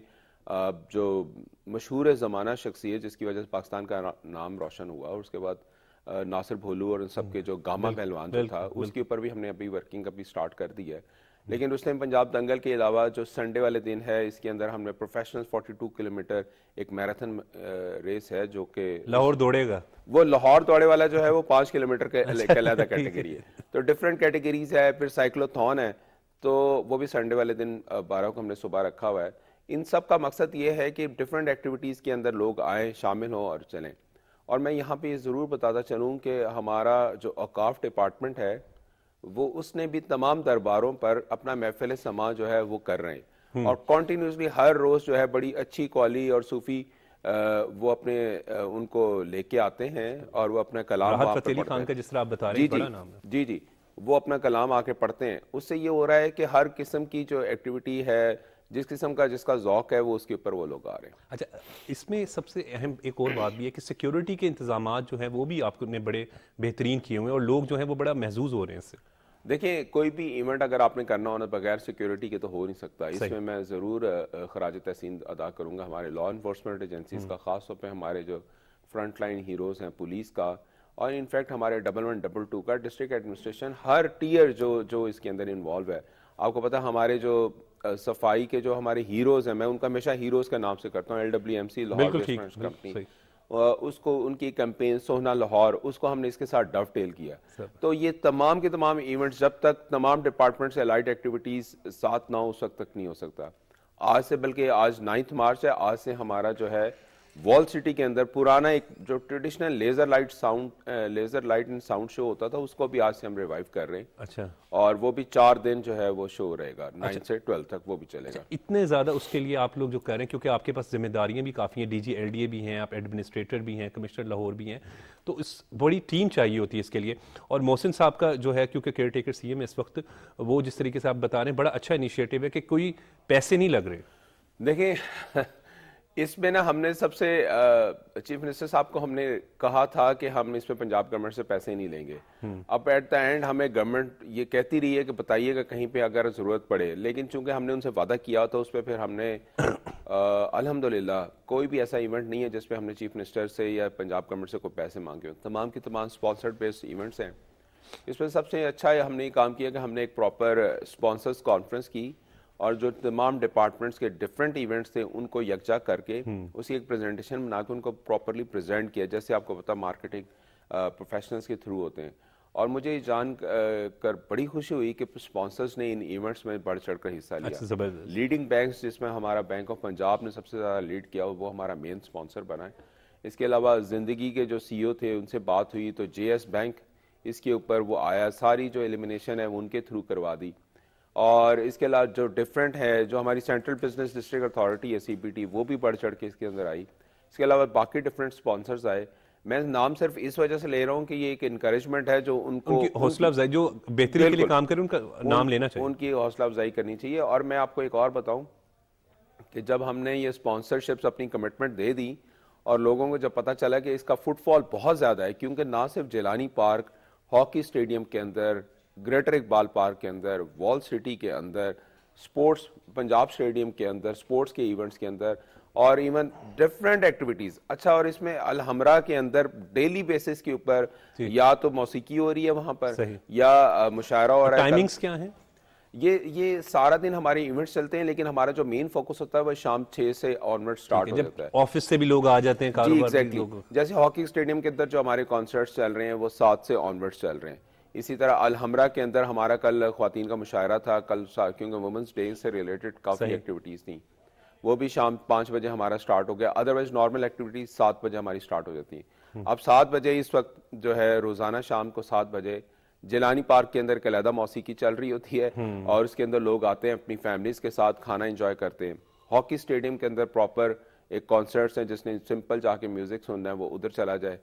جو مشہور زمانہ شخصیت جس کی وجہ سے پاکستان کا نام روشن ہوا, اور اس کے بعد ناصر بھولو اور ان سب کے جو گاما پہلوان جو تھا, اس کے اوپر بھی ہم نے ابھی ورکنگ ابھی سٹارٹ کر دی ہے. لیکن رستم پنجاب دنگل کے علاوہ جو سنڈے والے دن ہے, اس کے اندر ہم نے پروفیشنل 42 کلومیٹر ایک میراتھن ریس ہے جو کہ لاہور دوڑے گا. وہ لاہور دوڑے والا جو ہے وہ 5 کلومیٹر کا علیحدہ کیٹیگری ہے. تو ڈفرینٹ کیٹیگریز ہے. پھر سائیکلوتھون ہے, تو وہ بھی سنڈے والے دن 12 کو ہم نے صبح رکھا ہوا ہے. ان سب کا مقصد یہ ہے کہ ڈفرینٹ ایکٹیویٹیز کے اندر لوگ آئیں, شامل ہوں اور چلیں. اور میں یہاں پہ ضرور بتاتا چلوں کہ ہمارا جو اوقاف ڈپارٹمنٹ ہے وہ اس نے بھی تمام درباروں پر اپنا محفل سماع جو ہے وہ کر رہے ہیں, اور کنٹینیوسلی ہر روز جو ہے بڑی اچھی قوالی اور صوفی وہ اپنے ان کو لے کے آتے ہیں اور وہ اپنا کلام خان کا جس طرح آپ بتا رہے ہیں بڑا نام ہے. جی وہ اپنا کلام آ کے پڑھتے ہیں. اس سے یہ ہو رہا ہے کہ ہر قسم کی جو ایکٹیویٹی ہے, جس قسم کا جس کا ذوق ہے, وہ اس کے اوپر وہ لوگ آ رہے ہیں. اچھا, اس میں سب سے اہم ایک اور بات بھی ہے کہ سیکیورٹی کے انتظامات جو ہیں وہ بھی آپ نے بڑے بہترین کیے ہوئے ہیں اور لوگ جو ہیں وہ بڑا محظوظ ہو رہے ہیں اس سے. دیکھیں, کوئی بھی ایونٹ اگر آپ نے کرنا ہونا بغیر سیکیورٹی کے تو ہو نہیں سکتا. اس میں میں ضرور خراج تحسین ادا کروں گا ہمارے لا انفورسمنٹ ایجنسیز کا, خاص طور پہ ہمارے جو فرنٹ لائن ہیروز ہیں پولیس کا, اور انفیکٹ ہمارے 1122 کا ڈسٹرکٹ ایڈمنسٹریشن, ہر ٹیئر جو اس کے اندر انوالو ہے. آپ کو پتہ ہمارے جو صفائی کے جو ہمارے ہیروز ہیں, میں ان کا ہمیشہ ہیروز کا نام سے کرتا ہوں, LWMC لاہور ویسٹ کمپنی, اس کو ان کی کیمپین سوہنا لاہور, اس کو ہم نے اس کے ساتھ ڈو ٹیل کیا. تو یہ تمام کے تمام ایونٹس جب تک تمام ڈپارٹمنٹ سے الائڈ ایکٹیویٹیز ساتھ نہ ہو اس وقت تک نہیں ہو سکتا. آج سے, بلکہ آج 9 مارچ ہے, آج سے ہمارا جو ہے وال سٹی کے اندر پرانا ایک جو traditional laser light and sound show ہوتا تھا, اس کو بھی آج سے ہم ریوائیو کر رہے ہیں. اچھا, اور وہ بھی 4 دن جو ہے وہ شو رہے گا, 9 سے 12 تک وہ بھی چلے گا. اتنے زیادہ اس کے لیے آپ لوگ جو کر رہے ہیں, کیونکہ آپ کے پاس ذمہ داریاں بھی کافی ہیں, DG LDA بھی ہیں, آپ ایڈمنسٹریٹر بھی ہیں, کمشنر لاہور بھی ہیں, تو اس بڑی ٹیم چاہیے ہوتی ہے اس کے لیے. اور محسن صاحب کا جو ہے, کیونکہ کیئر ٹیکر CM اس وقت, وہ جس طریقے سے آپ بتا رہے ہیں بڑا اچھا انیشیٹو ہے کہ کوئی پیسے نہیں لگ رہے. دیکھیں, اس میں نا ہم نے سب سے چیف منسٹر صاحب کو ہم نے کہا تھا کہ ہم اس میں پنجاب گورنمنٹ سے پیسے نہیں لیں گے. اب ایٹ دا اینڈ ہمیں گورنمنٹ یہ کہتی رہی ہے کہ بتائیے گا کہیں پہ اگر ضرورت پڑے, لیکن چونکہ ہم نے ان سے وعدہ کیا تو اس پہ پھر ہم نے الحمدللہ کوئی بھی ایسا ایونٹ نہیں ہے جس پہ ہم نے چیف منسٹر سے یا پنجاب گورنمنٹ سے کوئی پیسے مانگے ہوں. تمام کی تمام اسپانسرڈ بیسڈ ایونٹس ہیں. اس میں سب سے اچھا ہے ہم نے یہ کام کیا کہ ہم نے ایک پراپر اسپانسرز کانفرنس کی, اور جو تمام ڈپارٹمنٹس کے ڈفرینٹ ایونٹس تھے ان کو یکجا کر کے اس کی ایک پریزنٹیشن بنا کے ان کو پراپرلی پریزنٹ کیا, جیسے آپ کو پتا مارکیٹنگ پروفیشنلز کے تھرو ہوتے ہیں. اور مجھے یہ جان کر بڑی خوشی ہوئی کہ اسپانسرز نے ان ایونٹس میں بڑھ چڑھ کر حصہ لیا. لیڈنگ بینکس, جس میں ہمارا بینک آف پنجاب نے سب سے زیادہ لیڈ کیا, وہ ہمارا مین اسپانسر بنا ہے. اس کے علاوہ زندگی کے جو CEO تھے ان سے بات ہوئی تو JS بینک اس کے اوپر وہ آیا, ساری جو ایلیمینیشن ہے وہ ان کے تھرو کروا دی. اور اس کے علاوہ جو ڈفرینٹ ہے, جو ہماری سینٹرل بزنس ڈسٹرکٹ اتھارٹی ہے CBT, وہ بھی بڑھ چڑھ کے اس کے اندر آئی. اس کے علاوہ باقی ڈفرینٹ اسپانسرز آئے. میں نام صرف اس وجہ سے لے رہا ہوں کہ یہ ایک انکریجمنٹ ہے جو ان کو حوصلہ افزائی, جو بہتری کے لیے کام کریں ان کا نام لینا چاہیے, ان کی حوصلہ افزائی کرنی چاہیے. اور میں آپ کو ایک اور بتاؤں کہ جب ہم نے یہ اسپانسرشپس اپنی کمٹمنٹ دے دی اور لوگوں کو جب پتہ چلا کہ اس کا فٹ فال بہت زیادہ ہے, کیونکہ نہ صرف جیلانی پارک, ہاکی اسٹیڈیم کے اندر, گریٹر اقبال پارک کے اندر, وال سٹی کے اندر, سپورٹس پنجاب اسٹیڈیم کے اندر, سپورٹس کے ایونٹس کے اندر, اور ایون ڈفرینٹ ایکٹیویٹیز. اچھا, اور اس میں الحمرہ کے اندر ڈیلی بیسس کے اوپر یا تو موسیقی ہو رہی ہے وہاں پر, یا مشاعرہ ہو رہا ہے. ٹائمنگز کیا ہیں؟ یہ سارا دن ہمارے ایونٹس چلتے ہیں, لیکن ہمارا جو مین فوکس ہوتا ہے وہ شام 6 سے آنورڈ سٹارٹ ہو جاتا ہے. آفس سے بھی لوگ آ جاتے ہیں, کاروبار کے لوگ, جیسے ہاکی اسٹیڈیم کے اندر جو ہمارے کانسرٹس چل رہے ہیں وہ 7 سے آنورڈ چل رہے ہیں. اسی طرح الحمرہ کے اندر ہمارا کل خواتین کا مشاعرہ تھا, کل کیونکہ وومنس ڈے سے ریلیٹڈ کافی ایکٹیویٹیز تھیں, وہ بھی شام 5 بجے ہمارا سٹارٹ ہو گیا. ادروائز نارمل ایکٹیویٹیز 7 بجے ہماری سٹارٹ ہو جاتی ہیں. اب 7 بجے اس وقت جو ہے روزانہ شام کو 7 بجے جیلانی پارک کے اندر ایک علیحدہ موسیقی چل رہی ہوتی ہے, اور اس کے اندر لوگ آتے ہیں اپنی فیملیز کے ساتھ کھانا انجوائے کرتے ہیں. ہاکی اسٹیڈیم کے اندر پراپر ایک کانسرٹس ہیں, جس نے سمپل جا کے میوزک سننا ہے وہ ادھر چلا جائے,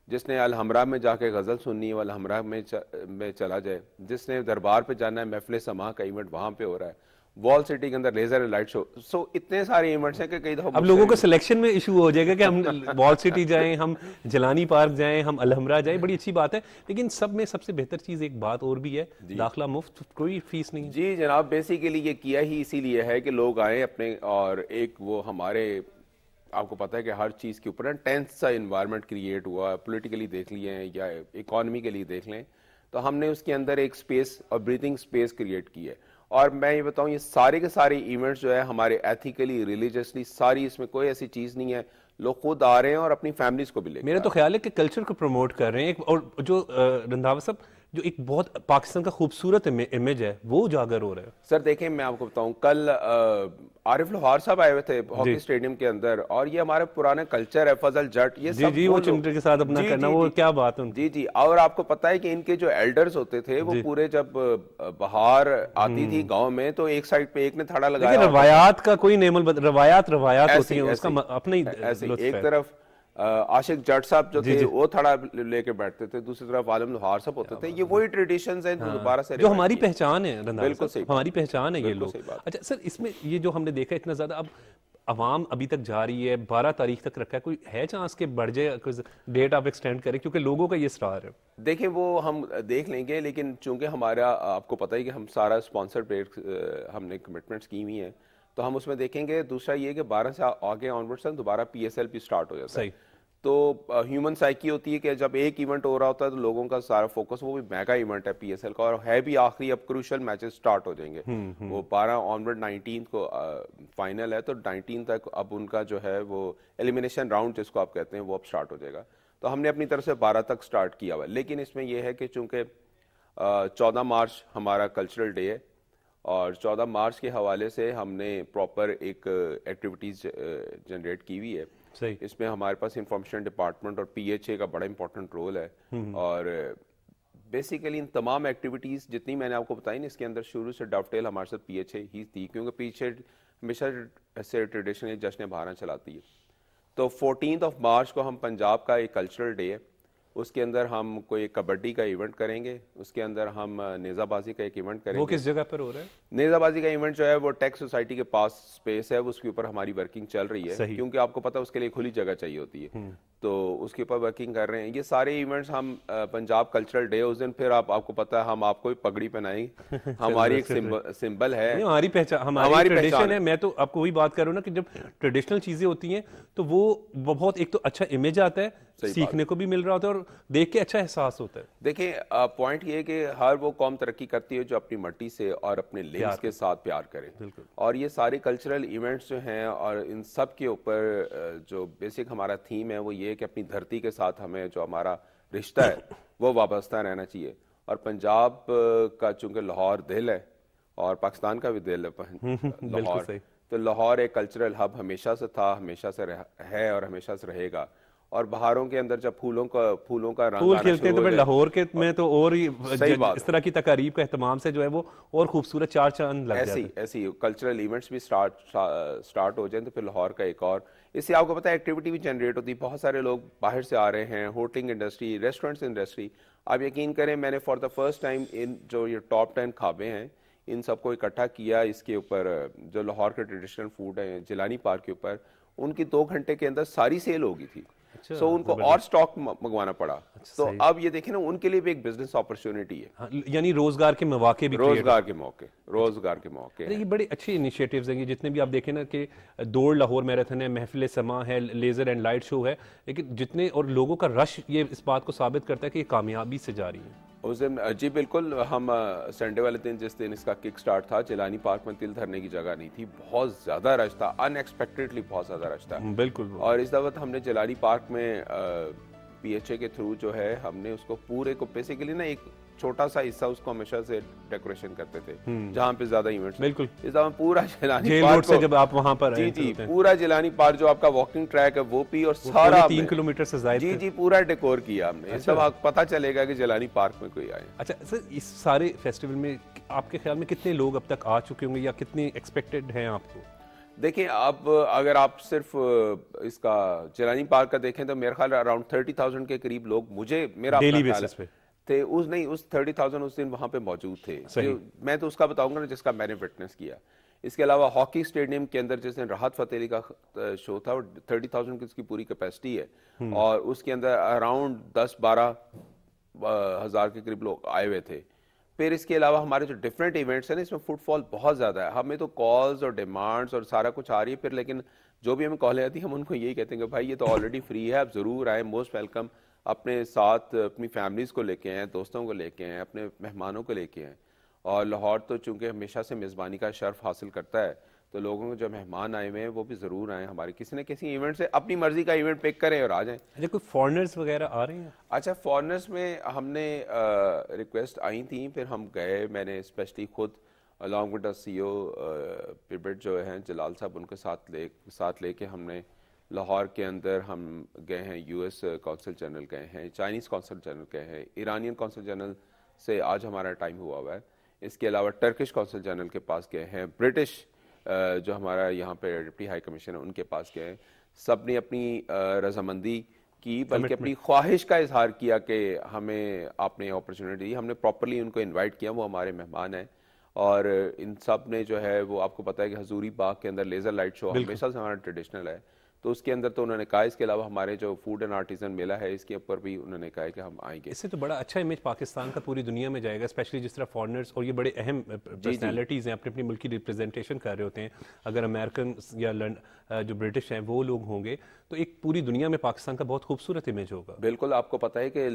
جس نے الحمرہ میں جا کے غزل سننی ہے وہ الحمرہ میں چلا جائے, جس نے دربار پہ جانا ہے محفل سماع کا ایونٹ وہاں پہ ہو رہا ہے, وال سٹی کے اندر لیزر لائٹ شو. سو اتنے سارے ایونٹس ہیں کہ کئی دفعہ اب لوگوں کو سلیکشن میں ایشو ہو جائے گا کہ ہم وال سٹی جائیں, ہم جیلانی پارک جائیں, ہم الحمرہ جائیں. بڑی اچھی بات ہے, لیکن سب میں سب سے بہتر چیز ایک بات اور بھی ہے, داخلہ مفت, کوئی فیس نہیں. جی جناب, بیسیکلی یہ کیا ہی اسی لیے ہے کہ لوگ آئیں اپنے, اور ایک وہ ہمارے آپ کو پتہ ہے کہ ہر چیز کے اوپر ٹینس سا انوائرمنٹ کریٹ ہوا, پولیٹیکلی دیکھ لیے یا اکانومی کے لیے دیکھ لیں, تو ہم نے اس کے اندر ایک سپیس اور بریتھنگ سپیس کریٹ کی ہے. اور میں یہ بتاؤں, یہ سارے کے سارے ایونٹس جو ہے ہمارے ایتھیکلی, ریلیجسلی, ساری اس میں کوئی ایسی چیز نہیں ہے, لوگ خود آ رہے ہیں اور اپنی فیملیز کو بھی لے. میرا تو خیال ہے کہ کلچر کو پروموٹ کر رہے ہیں, اور جو رندھاوا صاحب جو ایک بہت پاکستان کا خوبصورت امیج ہے وہ اجاگر ہو رہا ہے. سر دیکھیں, میں آپ کو بتاؤں, کل عارف لوہار صاحب آئے ہوئے تھے ہاکی اسٹیڈیم کے اندر, اور یہ ہمارے پرانے کلچر ہے, فضل جٹ, یہ سب وہ چمٹے کے ساتھ اپنا کرنا, وہ کیا بات ہے. جی, اور آپ کو پتہ ہے کہ ان کے جو ایلڈرز ہوتے تھے وہ پورے, جب بہار آتی تھی گاؤں میں تو ایک سائڈ پہ ایک نے تھڑا لگایا. روایات کا کوئی روایات ہوتی ہیں, اس کا اپنا ہی ایک طرف عاشق جٹ صاحب جو تھے وہ تھڑا لے کے بیٹھتے تھے, دوسری طرف عالم لوہار صاحب ہوتے تھے. یہ وہی ٹریڈیشنز ہیں جو دوبارہ سے, جو ہماری پہچان ہے, بالکل صحیح, ہماری پہچان ہے یہ لوگ. اچھا سر, اس میں یہ جو ہم نے دیکھا اتنا زیادہ, اب عوام ابھی تک جا رہی ہے, 12 تاریخ تک رکھا ہے, کوئی ہے چانس کہ بڑھ جائے, ڈیٹ آپ ایکسٹینڈ کریں, کیونکہ لوگوں کا یہ اصرار ہے. دیکھیں وہ ہم دیکھ لیں گے, لیکن چونکہ ہمارا آپ کو پتہ ہی کہ ہم سارا اسپانسر بیس ہم نے کمٹمنٹس کی ہوئی ہیں, تو ہم اس میں دیکھیں گے. دوسرا یہ کہ 12 سے آگے آنورڈ سے دوبارہ PSL بھی سٹارٹ ہو جاتا ہے. تو ہیومن سائیکی ہوتی ہے کہ جب ایک ایونٹ ہو رہا ہوتا ہے تو لوگوں کا سارا فوکس, وہ بھی میگا ایونٹ ہے PSL کا, اور ہے بھی آخری, اب کروشل میچز سٹارٹ ہو جائیں گے. وہ 12 آنورڈ 19 کو فائنل ہے, تو 19 تک اب ان کا جو ہے وہ ایلیمینیشن راؤنڈ جس کو آپ کہتے ہیں وہ اب سٹارٹ ہو جائے گا. تو ہم نے اپنی طرف سے 12 تک سٹارٹ کیا ہوا ہے. لیکن اس میں یہ ہے کہ چونکہ 14 مارچ ہمارا کلچرل ڈے ہے, اور 14 مارچ کے حوالے سے ہم نے پراپر ایک ایکٹیویٹیز جنریٹ کی ہوئی ہے. اس میں ہمارے پاس انفارمیشن ڈپارٹمنٹ اور PHA کا بڑا امپورٹنٹ رول ہے, اور بیسیکلی ان تمام ایکٹیویٹیز جتنی میں نے آپ کو بتائی نا, اس کے اندر شروع سے ڈاف ٹیل ہمارے ساتھ PHA ہی تھی, کیونکہ PHA ہمیشہ سے ٹریڈیشنل جشن بہارا چلاتی ہے. تو 14 مارچ کو ہم پنجاب کا ایک کلچرل ڈے ہے, اس کے اندر ہم کوئی کبڈی کا ایونٹ کریں گے, اس کے اندر ہم نیزہ بازی کا ایک ایونٹ کریں گے. وہ کس جگہ پر ہو رہا ہے؟ نیزہ بازی کا ایونٹ جو ہے وہ ٹیک سوسائٹی کے پاس اسپیس ہے, اس کے اوپر ہماری ورکنگ چل رہی ہے, کیونکہ آپ کو پتہ ہے اس کے لیے کھلی جگہ چاہیے ہوتی ہے, تو اس کے اوپر ورکنگ کر رہے ہیں. یہ سارے ایونٹس ہم پنجاب کلچرل ڈے, اس دن پھر آپ کو پتہ ہے ہم آپ کو پگڑی پہنائیں, ہماری ایک سمبل ہے, ہماری پہچان, ہماری ٹریڈیشن ہے. میں تو آپ کو وہی بات کر رہا ہوں نا کہ جب ٹریڈیشنل چیزیں ہوتی ہیں تو وہ بہت ایک تو اچھا امیج آتا ہے, سیکھنے کو بھی مل رہا ہوتا ہے, اور دیکھ کے اچھا احساس ہوتا ہے. دیکھیں پوائنٹ یہ ہے کہ ہر وہ قوم ترقی کرتی ہے جو اپنی مٹی سے اور اپنے لینڈ کے ساتھ پیار کرے, اور یہ سارے کلچرل ایونٹس جو ہیں, اور ان سب کے اوپر جو بیسک ہمارا تھیم ہے وہ یہ ہے کہ اپنی دھرتی کے ساتھ ہمیں جو ہمارا رشتہ ہے وہ وابستہ رہنا چاہیے. اور پنجاب کا چونکہ لاہور دل ہے, اور پاکستان کا بھی دل ہے لاہور, تو لاہور ایک کلچرل ہب ہمیشہ سے تھا, ہمیشہ سے ہے, اور ہمیشہ سے رہے گا. اور بہاروں کے اندر جب پھولوں کا رنگ پھول کھلتے ہیں تو پھر لاہور کے میں تو اور ہی اس طرح کی تقاریب کا اہتمام سے جو ہے وہ اور خوبصورت چار چاند لگ جاتے ہیں. ایسی کلچرل ایونٹس بھی سٹارٹ ہو جائیں تو پھر لاہور کا ایک اور اس سے آپ کو پتا ہے ایکٹیویٹی بھی جنریٹ ہوتی ہے. بہت سارے لوگ باہر سے آ رہے ہیں, ہوٹلنگ انڈسٹری, ریسٹورینٹس انڈسٹری. آپ یقین کریں میں نے فار دا فرسٹ ٹائم ان جو یہ ٹاپ 10 کھابے ہیں ان سب کو اکٹھا کیا اس کے اوپر جو لاہور کے ٹریڈیشنل فوڈ ہیں جیلانی پارک کے اوپر. ان کی 2 گھنٹے کے اندر ساری سیل ہو گئی تھی. سو ان کو اور سٹاک منگوانا پڑا. تو اب یہ دیکھیں نا ان کے لیے بھی ایک بزنس اپرچونٹی ہے, یعنی روزگار کے مواقع بھی, روزگار کے موقع. یہ بڑے اچھے انیشیٹوز ہیں جتنے بھی آپ دیکھیں نا کہ دوڑ لاہور میراتھن ہے, محفل سما ہے, لیزر اینڈ لائٹ شو ہے, لیکن جتنے اور لوگوں کا رش یہ اس بات کو ثابت کرتا ہے کہ یہ کامیابی سے جاری ہے. اس دن جی بالکل, ہم سنڈے والے دن جس دن اس کا کک سٹارٹ تھا جیلانی پارک میں تل دھرنے کی جگہ نہیں تھی, بہت زیادہ رش تھا, ان ایکسپیکٹڈلی بہت زیادہ رش تھا. بالکل. اور اس دفعہ ہم نے جیلانی پارک میں پی ایچ اے کے تھرو جو ہے ہم نے اس کو پورے کو بیسیکلی نا ایک چھوٹا سا حصہ اس کو ہمیشہ سے ڈیکوریشن کرتے تھے جہاں پہ زیادہ ایونٹس. بالکل. اس دفعہ پورا جیلانی پارک سے جب آپ وہاں پر جی پورا جیلانی پارک جو آپ کا واکنگ ٹریک ہے وہ بھی اور سارا 3 کلومیٹر سے زائد جی پورا ڈیکور کیا ہم نے. اس دفعہ پتہ چلے گا کہ جیلانی پارک میں کوئی آئے. اچھا سر, اس سارے فیسٹیول میں آپ کے خیال میں کتنے لوگ اب تک آ چکے ہوں گے یا کتنے ایکسپیکٹڈ ہیں آپ کو؟ دیکھیں اب اگر آپ صرف اس کا جیلانی پارک کا دیکھیں تو میرے خیال اراؤنڈ 30,000 کے قریب لوگ میرا ڈیلی بیسس پہ تھے. اس 30,000 اس دن وہاں پہ موجود تھے. میں تو اس کا بتاؤں گا نا جس کا میں نے وٹنس کیا. اس کے علاوہ ہاکی اسٹیڈیم کے اندر جس دن راحت فتح علی کا شو تھا 30,000 کی اس کی پوری کیپیسٹی ہے, اور اس کے اندر اراؤنڈ 10-12 ہزار کے قریب لوگ آئے ہوئے تھے. پھر اس کے علاوہ ہمارے جو ڈفرینٹ ایونٹس ہیں نا اس میں فٹ فال بہت زیادہ ہے. ہمیں تو کالز اور ڈیمانڈس اور سارا کچھ آ رہی ہے, پھر لیکن جو بھی ہمیں کالیں آتی ہیں ہم ان کو یہی کہتے ہیں کہ بھائی یہ تو آلریڈی فری ہے, آپ ضرور آئیں, موسٹ ویلکم. اپنے ساتھ اپنی فیملیز کو لے کے آئیں, دوستوں کو لے کے آئیں, اپنے مہمانوں کو لے کے آئیں. اور لاہور تو چونکہ ہمیشہ سے میزبانی کا شرف حاصل کرتا ہے تو لوگوں کو جو مہمان آئے ہوئے ہیں وہ بھی ضرور آئیں. ہمارے کسی نہ کسی ایونٹ سے اپنی مرضی کا ایونٹ پک کریں اور آ جائیں. اچھا کوئی فارنرز وغیرہ آ رہے ہیں؟ اچھا فارنرز میں ہم نے ریکویسٹ آئی تھیں, پھر ہم گئے. میں نے اسپیشلی خود along with the CEO پربٹ جو ہیں جلال صاحب, ان کے ساتھ لے کے ہم نے لاہور کے اندر ہم گئے ہیں. یو ایس کونسل جنرل گئے ہیں, چائنیز کونسل جنرل گئے ہیں, ایرانین کونسل جنرل سے آج ہمارا ٹائم ہوا ہوا ہے. اس کے علاوہ ٹرکش کونسل جنرل کے پاس گئے ہیں, برٹش جو ہمارا یہاں پہ ڈپٹی ہائی کمیشن ہے ان کے پاس گئے ہیں. سب نے اپنی رضامندی کی, بلکہ اپنی خواہش کا اظہار کیا کہ ہمیں آپ نے اپرچونٹی دی. ہم نے پراپرلی ان کو انوائٹ کیا, وہ ہمارے مہمان ہیں. اور ان سب نے جو ہے وہ آپ کو پتہ ہے کہ حضوری باغ کے اندر لیزر لائٹ شو ہمیشہ سے ہمارا ٹریڈیشنل ہے, تو اس کے اندر تو انہوں نے کہا. اس کے علاوہ ہمارے جو فوڈ اینڈ آرٹیزن میلہ ہے اس کے اوپر بھی انہوں نے کہا کہ ہم آئیں گے. اس سے تو بڑا اچھا امیج پاکستان کا پوری دنیا میں جائے گا, اسپیشلی جس طرح فارنرز اور یہ بڑے اہم پرسنالٹیز ہیں اپنے اپنی ملک کی ریپرزنٹیشن کر رہے ہوتے ہیں. اگر امریکن یا جو برٹش ہیں وہ لوگ ہوں گے تو ایک پوری دنیا میں پاکستان کا بہت خوبصورت امیج ہوگا. بالکل. آپ کو پتہ ہے کہ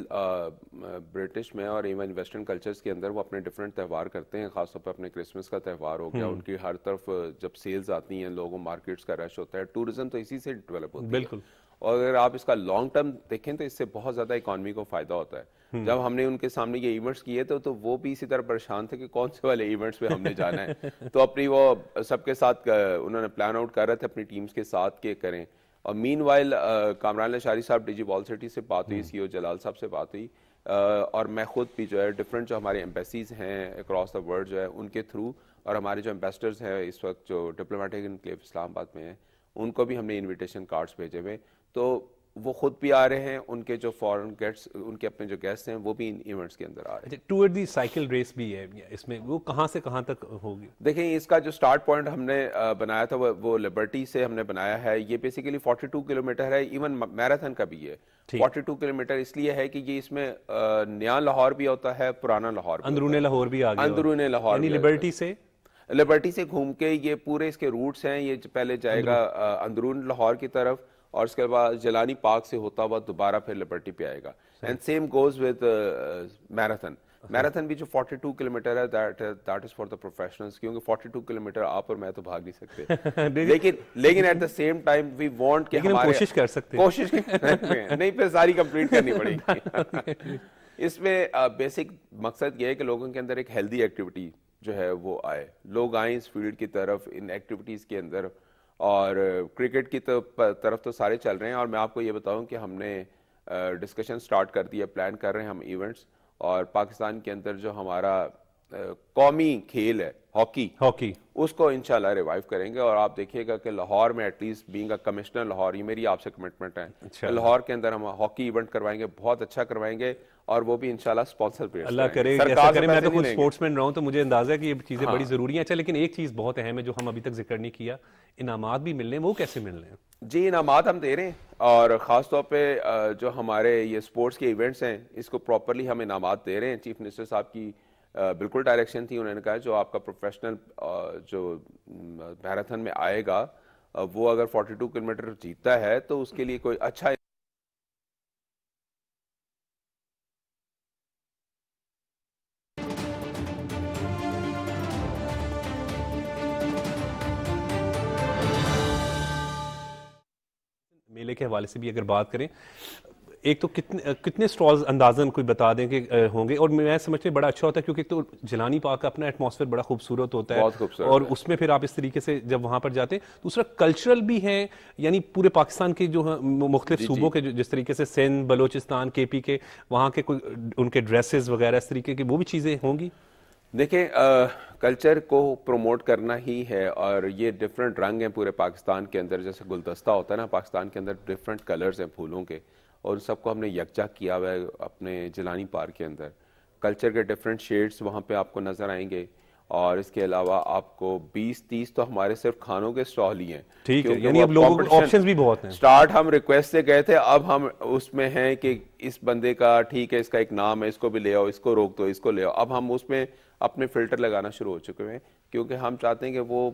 برٹش میں اور ایون ویسٹرن کلچرز کے اندر وہ اپنے ڈفرینٹ تہوار کرتے ہیں, خاص طور پہ اپنے کرسمس کا تہوار ہو گیا, ان کی ہر طرف جب سیلز آتی ہیں لوگوں مارکیٹس کا رش ہوتا ہے, ٹورزم تو اسی سے ڈیولپ ہوتا ہے. بالکل. اور اگر آپ اس کا لانگ ٹرم دیکھیں تو اس سے بہت زیادہ اکانومی کو فائدہ ہوتا ہے. جب ہم نے ان کے سامنے یہ ایونٹس کیے تھے تو وہ بھی اسی طرح پریشان تھے کہ کون سے والے ایونٹس پہ ہم نے جانا ہے. تو اپنی وہ سب کے ساتھ انہوں نے پلان آؤٹ کر رہے تھے اپنی ٹیمز کے ساتھ کہ کریں. اور مین وائل کامران لشاری صاحب ڈی جی وال سٹی سے بات ہوئی, سی او جلال صاحب سے بات ہوئی, اور میں خود بھی جو ہے ڈفرینٹ جو ہمارے ایمبیسیز ہیں اکراس دا ورلڈ جو ہے ان کے تھرو, اور ہمارے جو ایمبیسڈرز ہیں اس وقت جو ڈپلومیٹک انکلیو اسلام آباد میں ہیں ان کو بھی ہم نے انویٹیشن کارڈز بھیجے ہوئے. تو وہ خود بھی آ رہے ہیں, ان کے جو فارن گیسٹ ان کے اپنے جو گیسٹ ہیں وہ بھی ان ایونٹس کے اندر آ رہے ہیں. ٹور دی سائیکل ریس بھی ہے اس میں, وہ کہاں سے کہاں تک ہوگی؟ دیکھیں اس کا جو سٹارٹ پوائنٹ ہم نے بنایا تھا وہ لبرٹی سے ہم نے بنایا ہے. یہ بیسیکلی 42 کلومیٹر ہے, ایون میراتھن کا بھی ہے 42 کلومیٹر. اس لیے ہے کہ یہ اس میں نیا لاہور بھی ہوتا ہے, پرانا لاہور بھی, اندرون لاہور بھی آ گیا, اندرون لاہور, یعنی لبرٹی سے گھوم کے یہ پورے اس کے روٹس ہیں. یہ پہلے جائے گا اندرون لاہور کی طرف, اور اس کے بعد جیلانی پارک سے ہوتا ہوا دوبارہ پھر لبرٹی پہ آئے گا. And same goes with marathon. Marathon بھی جو 42 کلومیٹر ہے that is for the professionals, کیونکہ 42 کلومیٹر آپ اور میں تو بھاگ نہیں سکتے, لیکن at the same time we want کہ ہمارے کوشش کر سکتے ہیں, کوشش نہیں پھر ساری کمپلیٹ کرنی پڑے گی. اس میں بیسک مقصد یہ ہے کہ لوگوں کے اندر ایک ہیلدی ایکٹیویٹی جو ہے وہ آئے, لوگ آئیں اس فیلڈ کی طرف, ان ایکٹیویٹیز کے اندر, اور کرکٹ کی طرف تو سارے چل رہے ہیں. اور میں آپ کو یہ بتاؤں کہ ہم نے ڈسکشن سٹارٹ کر دیا, پلان کر رہے ہیں ہم ایونٹس, اور پاکستان کے اندر جو ہمارا قومی کھیل ہے ہاکی, اس کو انشاءاللہ ریوائیو کریں گے. اور آپ دیکھیے گا کہ لاہور میں at least being a commissioner Lahore, یہ میری آپ سے کمٹمنٹ ہے, لاہور کے اندر ہم ہاکی ایونٹ کروائیں گے, بہت اچھا کروائیں گے, اور وہ بھی انشاءاللہ اسپانسر بھی. اللہ کرے ایسا کرے. میں تو خود اسپورٹس مین رہا ہوں تو مجھے اندازہ ہے کہ یہ چیزیں بڑی ضروری ہیں. اچھا, لیکن ایک چیز بہت اہم ہے جو ہم ابھی تک ذکر نہیں کیا, انعامات بھی ملنے ہیں, وہ کیسے مل رہے ہیں؟ جی, انعامات ہم دے رہے ہیں, اور خاص طور پہ جو ہمارے یہ اسپورٹس کے ایونٹس ہیں اس کو پراپرلی ہم انعامات دے رہے ہیں. چیف منسٹر صاحب کی بالکل ڈائریکشن تھی, انہوں نے کہا جو آپ کا پروفیشنل جو میراتھن میں آئے گا وہ اگر 42 کلومیٹر جیتتا ہے تو اس کے لیے کوئی اچھا میلے کے حوالے سے بھی اگر بات کریں, ایک تو کتنے سٹالز اندازاً کوئی بتا دیں کہ ہوں گے, اور میں سمجھتے ہیں بڑا اچھا ہوتا ہے کیونکہ تو جیلانی پارک کا اپنا ایٹماسفیئر بڑا خوبصورت ہوتا ہے, اور اس میں پھر آپ اس طریقے سے جب وہاں پر جاتے ہیں. دوسرا کلچرل بھی ہیں, یعنی پورے پاکستان کے جو مختلف صوبوں کے جس طریقے سے سندھ, بلوچستان, کے پی کے وہاں کے کوئی ان کے ڈریسز وغیرہ اس طریقے کی وہ بھی چیزیں ہوں گی. دیکھیں, کلچر کو پروموٹ کرنا ہی ہے, اور یہ ڈفرینٹ رنگ ہیں پورے پاکستان کے اندر, جیسے گلدستہ ہوتا ہے نا پاکستان کے اندر, ڈفرینٹ کلرز ہیں پھولوں کے, اور سب کو ہم نے یکجا کیا ہوا ہے اپنے جیلانی پارک کے اندر. کلچر کے ڈفرینٹ شیڈز وہاں پہ آپ کو نظر آئیں گے, اور اس کے علاوہ آپ کو 20-30 تو ہمارے صرف کھانوں کے اسٹال ہی ہیں. ٹھیک ہے, یعنی اب لوگوں کو آپشنز بھی بہت ہیں. سٹارٹ ہم ریکویسٹ سے گئے تھے, اب ہم اس میں ہیں کہ اس بندے کا ٹھیک ہے, اس کا ایک نام ہے, اس کو بھی لے آؤ, اس کو روک دو, اس کو لے آؤ. اب ہم اس میں اپنے فلٹر لگانا شروع ہو چکے ہیں, کیونکہ ہم چاہتے ہیں کہ وہ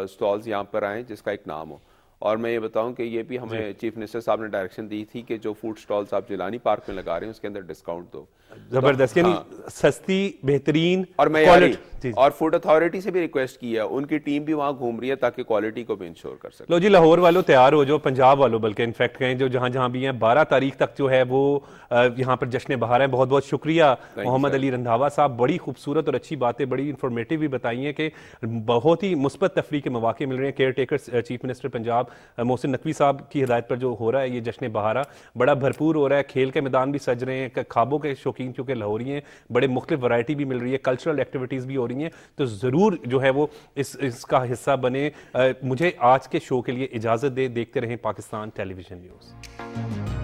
اسٹالز یہاں پر آئیں جس کا ایک نام ہو. اور میں یہ بتاؤں کہ یہ بھی ہمیں چیف منسٹر صاحب نے ڈائریکشن دی تھی کہ جو فوڈ سٹالز آپ جیلانی پارک میں لگا رہے ہیں اس کے اندر ڈسکاؤنٹ دو. زبردست, یعنی سستی, بہترین اور معیاری. اور فوڈ اتھارٹی سے بھی ریکویسٹ کی ہے, ان کی ٹیم بھی وہاں گھوم رہی ہے تاکہ کوالٹی کو بھی انشور کر سکے. لو جی, لاہور والوں تیار ہو جو, پنجاب والوں بلکہ انفیکٹ کہیں جو جہاں جہاں بھی ہیں, 12 تاریخ تک جو ہے وہ یہاں پر جشن بہار ہے. بہت بہت شکریہ محمد علی رندھاوا صاحب, بڑی خوبصورت اور اچھی باتیں, بڑی انفارمیٹیو بھی بتائی ہیں کہ بہت ہی مثبت تفریح کے مواقع مل رہے ہیں. Caretaker chief minister Punjab Mohsin Naqvi sahab کی ہدایت پر جو ہو رہا ہے یہ جشن بہارا بڑا بھرپور ہو رہا ہے. کھیل کے میدان بھی سج رہے ہیں, خوابوں کے شوقین چونکہ لاہوری ہیں, بڑے مختلف ورائٹی بھی مل رہی ہے, کلچرل ایکٹیویٹیز بھی ہو رہی ہیں, تو ضرور جو ہے وہ اس کا حصہ بنے. مجھے آج کے شو کے لیے اجازت دے, دیکھتے رہیں پاکستان ٹیلی ویژن نیوز.